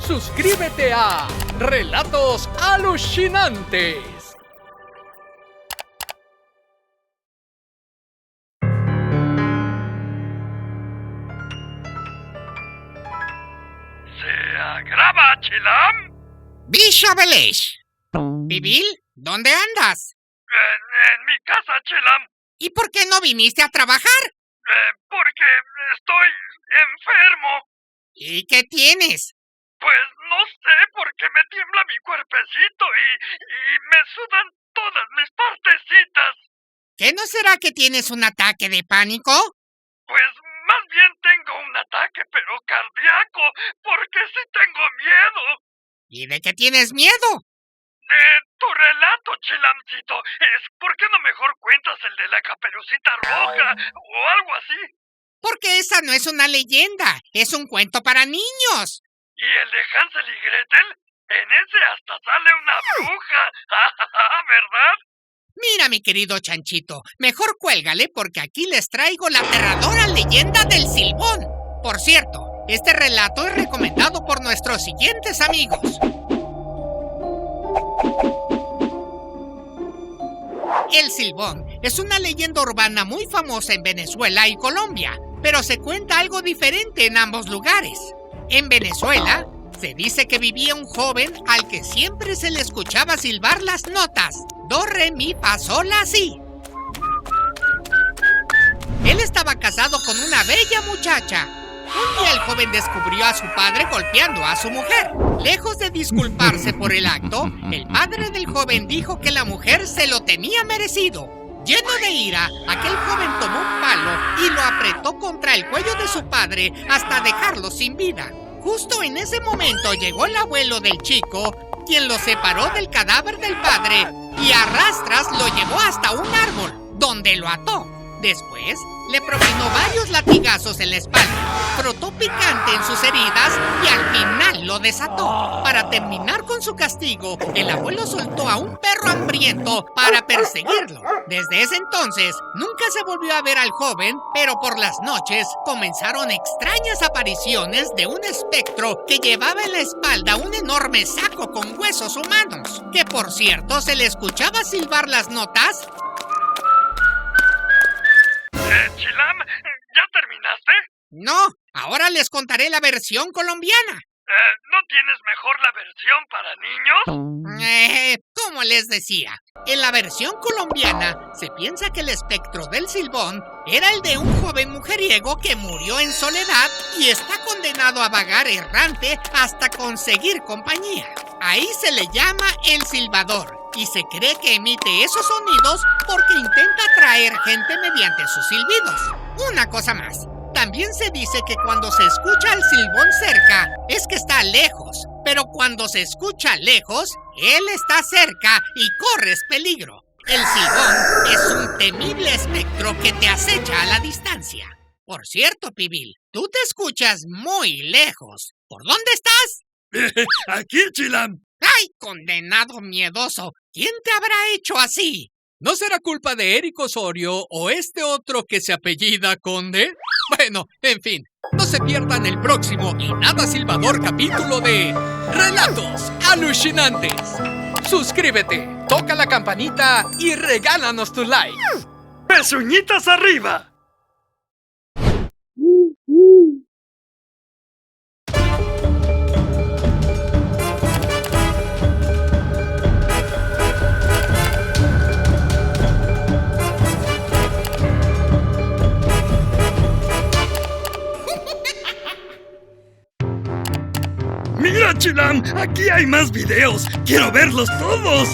Suscríbete a Relatos Alucinantes. ¿Se agrava, Chilam? ¡Bishabelish! ¿Pibil? ¿Dónde andas? En mi casa, Chilam. ¿Y por qué no viniste a trabajar? Porque estoy enfermo. ¿Y qué tienes? Pues no sé, porque me tiembla mi cuerpecito y me sudan todas mis partecitas. ¿Qué no será que tienes un ataque de pánico? Pues más bien tengo un ataque, pero cardíaco, porque sí tengo miedo. ¿Y de qué tienes miedo? De tu relato, Chilamcito. ¿Por qué no mejor cuentas el de la Caperucita Roja o algo así? Porque esa no es una leyenda, es un cuento para niños. ¿Y el de Hansel y Gretel? En ese hasta sale una bruja, ¿verdad? Mira, mi querido chanchito, mejor cuélgale porque aquí les traigo la aterradora leyenda del Silbón. Por cierto, este relato es recomendado por nuestros siguientes amigos. El Silbón es una leyenda urbana muy famosa en Venezuela y Colombia, pero se cuenta algo diferente en ambos lugares. En Venezuela, se dice que vivía un joven al que siempre se le escuchaba silbar las notas do, re, mi, fa, sol, la, si. Él estaba casado con una bella muchacha. Un día el joven descubrió a su padre golpeando a su mujer. Lejos de disculparse por el acto, el padre del joven dijo que la mujer se lo tenía merecido. Lleno de ira, aquel joven tomó un palo y lo apretó contra el cuello de su padre hasta dejarlo sin vida. Justo en ese momento llegó el abuelo del chico, quien lo separó del cadáver del padre y a rastras lo llevó hasta un árbol, donde lo ató. Después, le propinó varios latigazos en la espalda, frotó picante en sus heridas y al final lo desató. Para terminar con su castigo, el abuelo soltó a un perro hambriento para perseguirlo. Desde ese entonces, nunca se volvió a ver al joven, pero por las noches comenzaron extrañas apariciones de un espectro que llevaba en la espalda un enorme saco con huesos humanos, que por cierto se le escuchaba silbar las notas. Chilam, ¿ya terminaste? No, ahora les contaré la versión colombiana. ¿No tienes mejor la versión para niños? Como les decía, en la versión colombiana se piensa que el espectro del Silbón era el de un joven mujeriego que murió en soledad y está condenado a vagar errante hasta conseguir compañía. Ahí se le llama el silbador y se cree que emite esos sonidos porque intenta atraer gente mediante sus silbidos. Una cosa más. También se dice que cuando se escucha al Silbón cerca, es que está lejos. Pero cuando se escucha lejos, él está cerca y corres peligro. El Silbón es un temible espectro que te acecha a la distancia. Por cierto, Pibil, tú te escuchas muy lejos. ¿Por dónde estás? Aquí, Chilam. ¡Ay, condenado miedoso! ¿Quién te habrá hecho así? ¿No será culpa de Eric Osorio o este otro que se apellida Conde? Bueno, en fin, no se pierdan el próximo y nada silbador capítulo de Relatos Alucinantes. Suscríbete, toca la campanita y regálanos tu like. ¡Pezuñitas arriba! Mira, Chilam, aquí hay más videos. Quiero verlos todos.